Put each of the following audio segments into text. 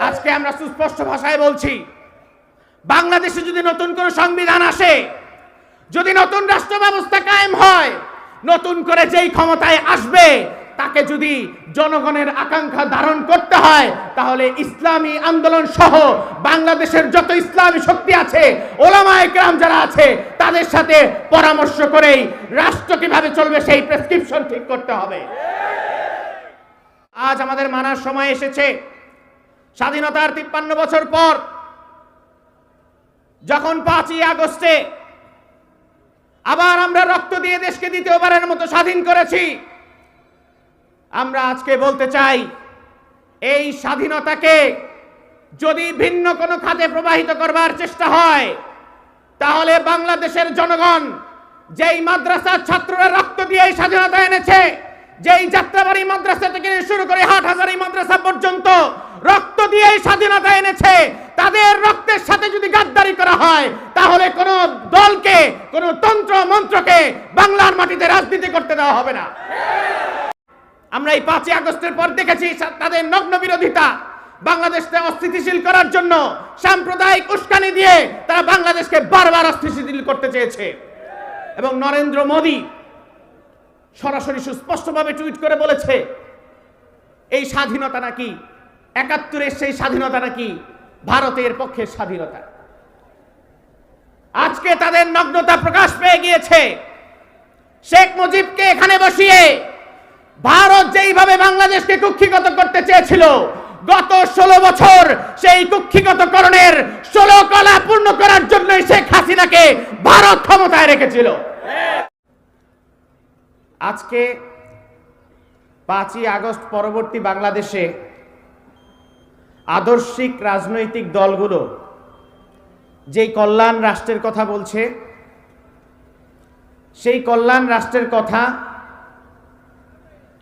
আজকে আমরা সুস্পষ্ট ভাষায় বলছি, বাংলাদেশে যদি নতুন কোন সংবিধান আসে, যদি নতুন রাষ্ট্র ব্যবস্থা কায়েম হয়, নতুন করে যেই ক্ষমতায় আসবে তাকে যদি জনগণের আকাঙ্ক্ষা ধারণ করতে হয়, তাহলে ইসলামী আন্দোলন সহ বাংলাদেশের যত ইসলামী শক্তি আছে, ওলামায়ে কেরাম যারা আছে, তাদের সাথে পরামর্শ করেই রাষ্ট্র কিভাবে চলবে সেই প্রেসক্রিপশন ঠিক করতে হবে। আজ আমাদের মানার সময় এসেছে। স্বাধীনতার 53 বছর পর যখন 5ই আগস্টে আবার আমরা রক্ত দিয়ে দেশকে দ্বিতীয়বারের মতো স্বাধীন করেছি, আমরা আজকে বলতে চাই, এই স্বাধীনতাকে যদি ভিন্ন কোনো খাতে প্রবাহিত করবার চেষ্টা হয়, তাহলে বাংলাদেশের জনগণ যেই মাদ্রাসার ছাত্ররা রক্ত দিয়ে এই স্বাধীনতা এনেছে, যেই যাত্রাবাড়ি মাদ্রাসা থেকে শুরু করে হাটহাজারী মাদ্রাসা পর্যন্ত রক্ত দিয়ে এই স্বাধীনতা এনেছে, তাদের রক্তের সাথে যদি গাদ্দারি করা হয়, তাহলে কোন দলকে, কোন তন্ত্র মন্ত্রকে বাংলার মাটিতে রাজনীতি করতে দেওয়া হবে না। আমরা এই 5ই আগস্টের পর দেখেছি তাদের নগ্ন বিরোধিতা। বাংলাদেশকে অস্থিতিশীল করার জন্য সাম্প্রদায়িক উস্কানি দিয়ে তারা বাংলাদেশকে বারবার অস্থিতিশীল করতে চেয়েছে। এবং নরেন্দ্র মোদী সরাসরি সুস্পষ্টভাবে টুইট করে বলেছে, এই স্বাধীনতা নাকি 71-এর সেই স্বাধীনতা নাকি ভারতের পক্ষের স্বাধীনতা। আজকে তাদের নগ্নতা প্রকাশ পেয়ে গিয়েছে। শেখ মুজিবকে এখানে বসিয়ে ভারত যেইভাবে বাংলাদেশকে কুক্ষিগত করতে চেয়েছিল, গত 16 বছর সেই কুক্ষিগতকরণের 16 কলা পূর্ণ করার জন্যই শেখ হাসিনাকে ভারত ক্ষমতায় রেখেছিল। আজকে 5ই আগস্ট পরবর্তী বাংলাদেশে আদর্শিক রাজনৈতিক দলগুলো যেই কল্যাণ রাষ্ট্রের কথা বলছে, সেই কল্যাণ রাষ্ট্রের কথা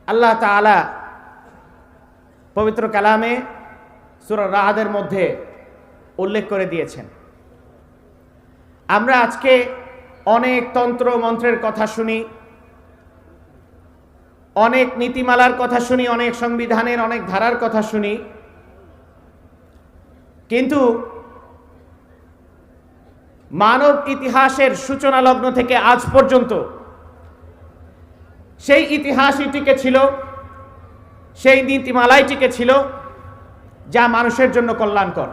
আল্লাহ তাআলা পবিত্র কালামে সূরা রা'দের মধ্যে উল্লেখ করে দিয়েছেন। আমরা আজকে অনেক তন্ত্র মন্ত্রের কথা শুনি, অনেক নীতিমালার কথা শুনি, অনেক সংবিধানের অনেক ধারার কথা শুনি, কিন্তু মানব ইতিহাসের সূচনা লগ্ন থেকে আজ পর্যন্ত সেই ইতিহাসই টিকে ছিল, সেই নীতিমালাই টিকে ছিল যা মানুষের জন্য কল্যাণকর।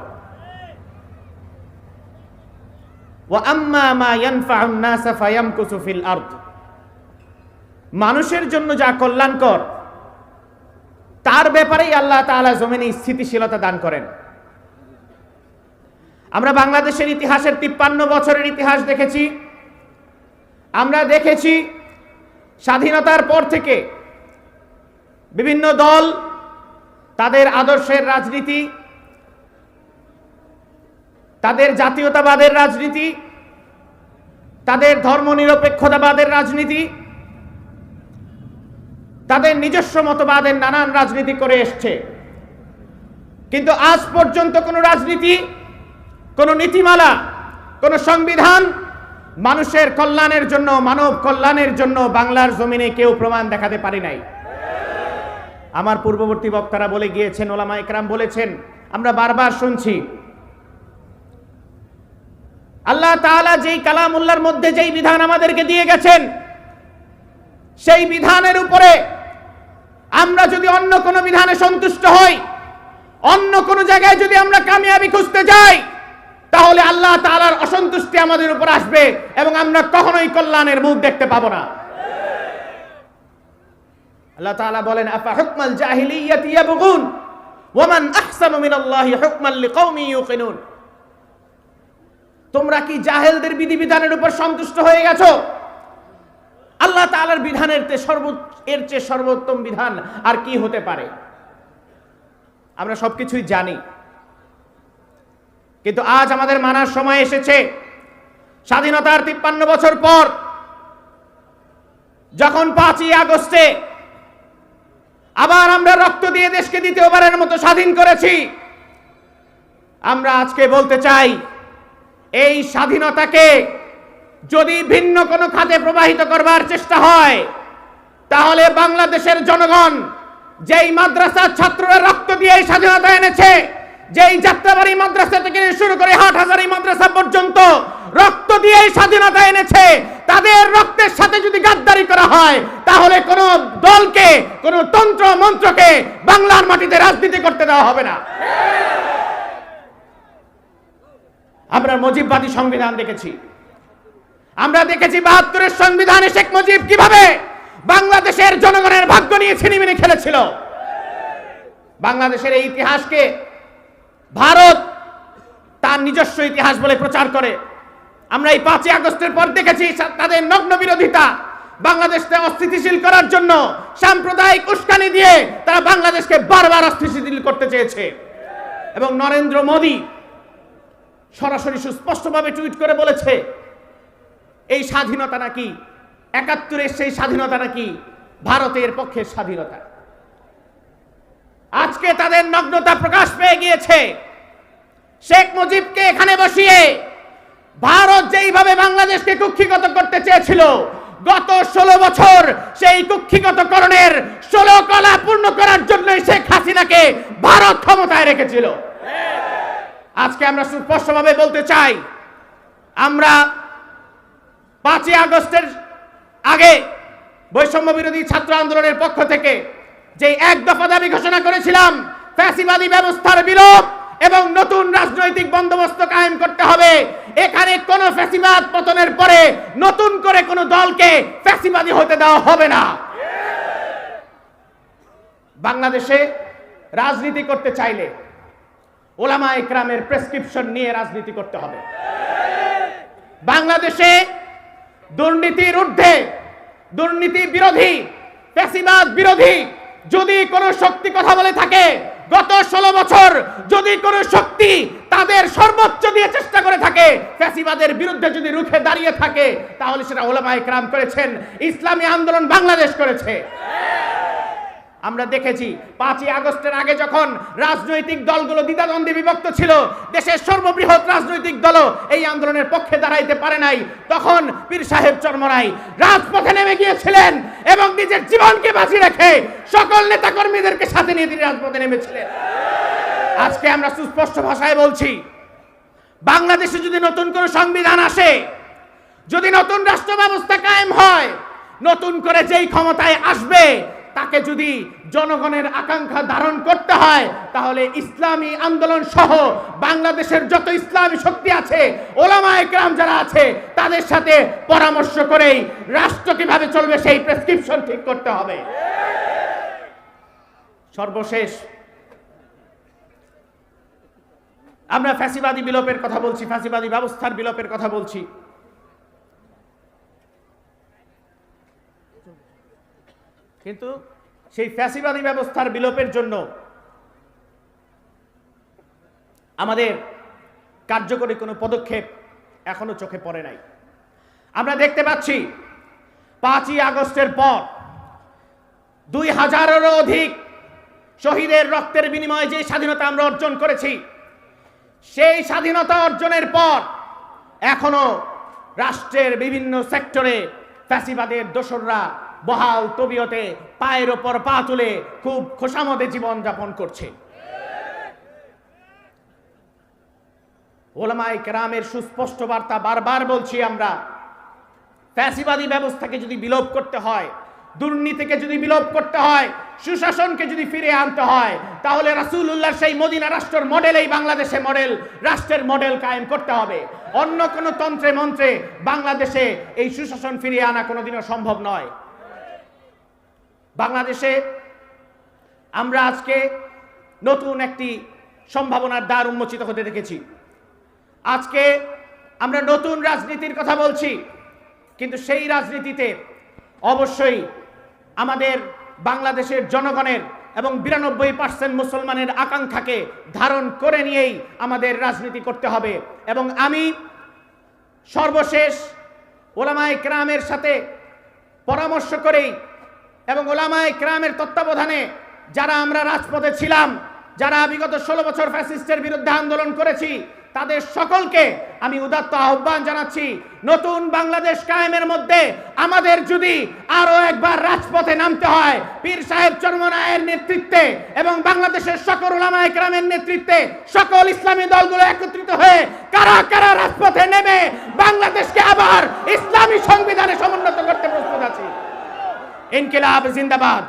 ওয়া আম্মা মা ইয়ানফাউন নাস ফায়ামকুসু ফিল আরদ, মানুষের জন্য যা কল্যাণকর তার ব্যাপারেই আল্লাহ তাআলা জমিনে স্থিতিশীলতা দান করেন। আমরা বাংলাদেশের ইতিহাসের 53 বছরের ইতিহাস দেখেছি। আমরা দেখেছি স্বাধীনতার পর থেকে বিভিন্ন দল তাদের আদর্শের রাজনীতি, তাদের জাতীয়তাবাদের রাজনীতি, তাদের ধর্মনিরপেক্ষতাবাদের রাজনীতি, তাদের নিজস্ব মতবাদের নানান রাজনীতি করে এসছে। কিন্তু আজ পর্যন্ত কোনো রাজনীতি, কোনো নীতিমালা, কোনো সংবিধান মানুষের কল্যাণের জন্য, মানব কল্যাণের জন্য বাংলার জমিনে কেউ প্রমাণ দেখাতে পারে নাই। আমার পূর্ববর্তী বক্তারা বলে গিয়েছেন, ওলামায়ে কেরাম বলেছেন, আমরা বারবার শুনছি, আল্লাহ তাআলা যেই কালামুল্লাহর মধ্যে যেই বিধান আমাদেরকে দিয়ে গেছেন, সেই বিধানের উপরে আমরা যদি অন্য কোনো বিধানে সন্তুষ্ট হই, অন্য কোনো জায়গায় যদি আমরা কামিয়াবি খুঁজতে যাই, তাহলে আল্লাহ তাআলার অসন্তুষ্টি আমাদের উপর আসবে এবং আমরা কখনোই কল্যাণের মুখ দেখতে পাবো না। আল্লাহ তাআলা বলেন, আফা হুকমাল জাহিলিয়াতি ইয়াবগুন ওয়া মান আহসানু মিনাল্লাহি হুকমান লিকাওমিন ইউকিনুন, তোমরা কি জাহেলদের বিধিবিধানের উপর সন্তুষ্ট হয়ে গেছো? আল্লাহ তাআলার বিধানের এর চেয়ে সর্বোত্তম বিধান আর কি হতে পারে? আমরা সবকিছুই জানি, কিন্তু আজ আমাদের মানার সময় এসেছে। স্বাধীনতার 53 বছর পর যখন 5ই আগস্টে আবার আমরা রক্ত দিয়ে দেশকে দ্বিতীয়বারের মতো স্বাধীন করেছি, আমরা আজকে বলতে চাই, এই স্বাধীনতাকে যদি ভিন্ন কোনো খাতে প্রবাহিত করবার চেষ্টা হয়, তাহলে বাংলাদেশের জনগণ যেই মাদ্রাসার ছাত্ররা রক্ত দিয়ে এই স্বাধীনতা এনেছে, যেই যাত্রাবাড়ি মাদ্রাসা থেকে শুরু করে হাটহাজারী মাদ্রাসা পর্যন্ত রক্ত দিয়ে স্বাধীনতা এনেছে, তাদের রক্তের সাথে যদি গাদ্দারি করা হয় তাহলে কোন দলকে, কোন তন্ত্র মন্ত্রকে বাংলার মাটিতে রাজনীতি করতে দেওয়া হবে না। আমরা মুজিববাদী সংবিধান দেখেছি, আমরা দেখেছি ৭২-এর সংবিধানে শেখ মুজিব কিভাবে বাংলাদেশের জনগণের ভাগ্য নিয়ে ছিনিমিনি খেলেছিল। বাংলাদেশের এই ইতিহাসকে ভারত তার নিজস্ব ইতিহাস বলে প্রচার করে। আমরা এই ৫ই আগস্টের পর দেখেছি তাদের নগ্ন বিরোধিতা। বাংলাদেশকে অস্থিতিশীল করার জন্য সাম্প্রদায়িক উস্কানি দিয়ে তারা বাংলাদেশকে বারবার অস্থিতিশীল করতে চেয়েছে। এবং নরেন্দ্র মোদী সরাসরি সুস্পষ্টভাবে টুইট করে বলেছে এই স্বাধীনতা নাকি ৭১-এর সেই স্বাধীনতা নাকি ভারতের পক্ষের স্বাধীনতা। আজকে তাদের নগ্নতা প্রকাশ পেয়ে গিয়েছে। শেখ মুজিবকে এখানে বসিয়ে ভারত যেইভাবে বাংলাদেশকে কুক্ষিগত করতে চেয়েছিল, গত ১৬ বছর সেই কুক্ষিগতকরণের ১৬ কলা পূর্ণ করার জন্য শেখ হাসিনাকে ভারত ক্ষমতায় রেখেছিল। আজকে আমরা সুস্পষ্টভাবে বলতে চাই, আমরা ৫ই আগস্টের আগে বৈষম্য বিরোধী ছাত্র আন্দোলনের পক্ষ থেকে যে এক দফা দাবি ঘোষণা করেছিলাম, ফ্যাসিবাদী ব্যবস্থার বিলোপ এবং নতুন রাজনৈতিক বন্দোবস্ত কায়েম করতে হবে। এখানে কোন ফ্যাসিবাদ পতনের পরে নতুন করে কোন দলকে ফ্যাসিবাদী হতে দেওয়া হবে না। বাংলাদেশে রাজনীতি করতে চাইলে ওলামায়ে কেরামের প্রেসক্রিপশন নিয়ে রাজনীতি করতে হবে। বাংলাদেশে দুর্নীতির ঊর্ধ্বে, দুর্নীতি বিরোধী, ফ্যাসিবাদ বিরোধী যদি কোনো শক্তি কথা বলে থাকে, গত ১৬ বছর যদি কোনো শক্তি তাদের সর্বোচ্চ দিয়ে চেষ্টা করে থাকে ফ্যাসিবাদের বিরুদ্ধে যদি রুখে দাঁড়িয়ে থাকে, তাহলে সেটা ওলামায়ে কেরাম করেছেন, ইসলামী আন্দোলন বাংলাদেশ করেছে। আমরা দেখেছি ৫ই আগস্টের আগে যখন রাজনৈতিক দলগুলো দ্বিধাদ্বন্দ্বে বিভক্ত ছিল, দেশের সর্ববৃহৎ রাজনৈতিক দল এই আন্দোলনের পক্ষে দাঁড়াইতে পারে নাই, তখন পীর সাহেব চরমরাই রাজপথে নেমে গিয়েছিলেন এবং নিজের জীবনকে বাঁচিয়ে রেখে সকল নেতাকর্মীদেরকে সাথে নিয়ে তিনি রাজপথে নেমেছিলেন। আজকে আমরা সুস্পষ্ট ভাষায় বলছি, বাংলাদেশে যদি নতুন কোনো সংবিধান আসে, যদি নতুন রাষ্ট্র ব্যবস্থা কায়েম হয়, নতুন করে যেই ক্ষমতায় আসবে তাকে যদি জনগণের আকাঙ্ক্ষা ধারণ করতে হয়, তাহলে ইসলামী আন্দোলন সহ বাংলাদেশের যত ইসলামী শক্তি আছে, ওলামায়ে কেরাম যারা আছে, তাদের সাথে পরামর্শ করেই রাষ্ট্র কিভাবে চলবে সেই প্রেসক্রিপশন ঠিক করতে হবে। সর্বশেষ আমরা ফ্যাসিবাদী বিলোপের কথা বলছি, ফ্যাসিবাদী ব্যবস্থার বিলোপের কথা বলছি। কিন্তু সেই ফ্যাসিবাদী ব্যবস্থার বিলোপের জন্য আমাদের কার্যকরী কোনো পদক্ষেপ এখনো চোখে পড়ে নাই। আমরা দেখতে পাচ্ছি ৫ই আগস্টের পর ২০০০-এরও অধিক শহীদের রক্তের বিনিময়ে যে স্বাধীনতা আমরা অর্জন করেছি, সেই স্বাধীনতা অর্জনের পর এখনো রাষ্ট্রের বিভিন্ন সেক্টরে ফ্যাসিবাদের দোসররা বহাল তবিয়তে পায়ের ওপর পা তুলে খুব খোশামদে জীবন যাপন করছে। ওলামায়ে কেরামের সুস্পষ্ট বার্তা বারবার বলছি আমরা, ফ্যাসিবাদী ব্যবস্থাকে যদি বিলোপ করতে হয়, দুর্নীতিকে যদি বিলোপ করতে হয়, সুশাসনকে যদি ফিরে আনতে হয়, তাহলে রাসূলুল্লাহ সেই মদিনা রাষ্ট্রের মডেলেই বাংলাদেশে মডেল রাষ্ট্রের মডেল কায়েম করতে হবে। অন্য কোনো তন্ত্রে মন্ত্রে বাংলাদেশে এই সুশাসন ফিরিয়ে আনা কোনোদিনও সম্ভব নয়। বাংলাদেশে আমরা আজকে নতুন একটি সম্ভাবনার দ্বার উন্মোচিত হতে দেখেছি। আজকে আমরা নতুন রাজনীতির কথা বলছি, কিন্তু সেই রাজনীতিতে অবশ্যই আমাদের বাংলাদেশের জনগণের এবং ৯২% মুসলমানের আকাঙ্ক্ষাকে ধারণ করে নিয়েই আমাদের রাজনীতি করতে হবে। এবং আমি সর্বশেষ ওলামায়ে কেরামের সাথে পরামর্শ করেই এবং ওলামায়ে কেরামের তত্ত্বাবধানে যারা আমরা রাজপথে ছিলাম, যারা বিগত 16 বছর ফ্যাসিস্টের বিরুদ্ধে আন্দোলন করেছি, তাদের সকলকে আমি উদাত্ত আহ্বান জানাচ্ছি, নতুন বাংলাদেশ কায়েমের মধ্যে আমাদের যদি আরো একবার রাজপথে নামতে হয়, পীর সাহেব চরমনায়ের নেতৃত্বে এবং বাংলাদেশের সকল উলামায়ে কেরামের নেতৃত্বে সকল ইসলামী দলগুলো একত্রিত হয়ে কারা কারা রাজপথে নেমে বাংলাদেশকে আবার ইসলামী সংবিধানে সমুন্নত করতে প্রস্তুত আছি। ইনকিলাব জিন্দাবাদ।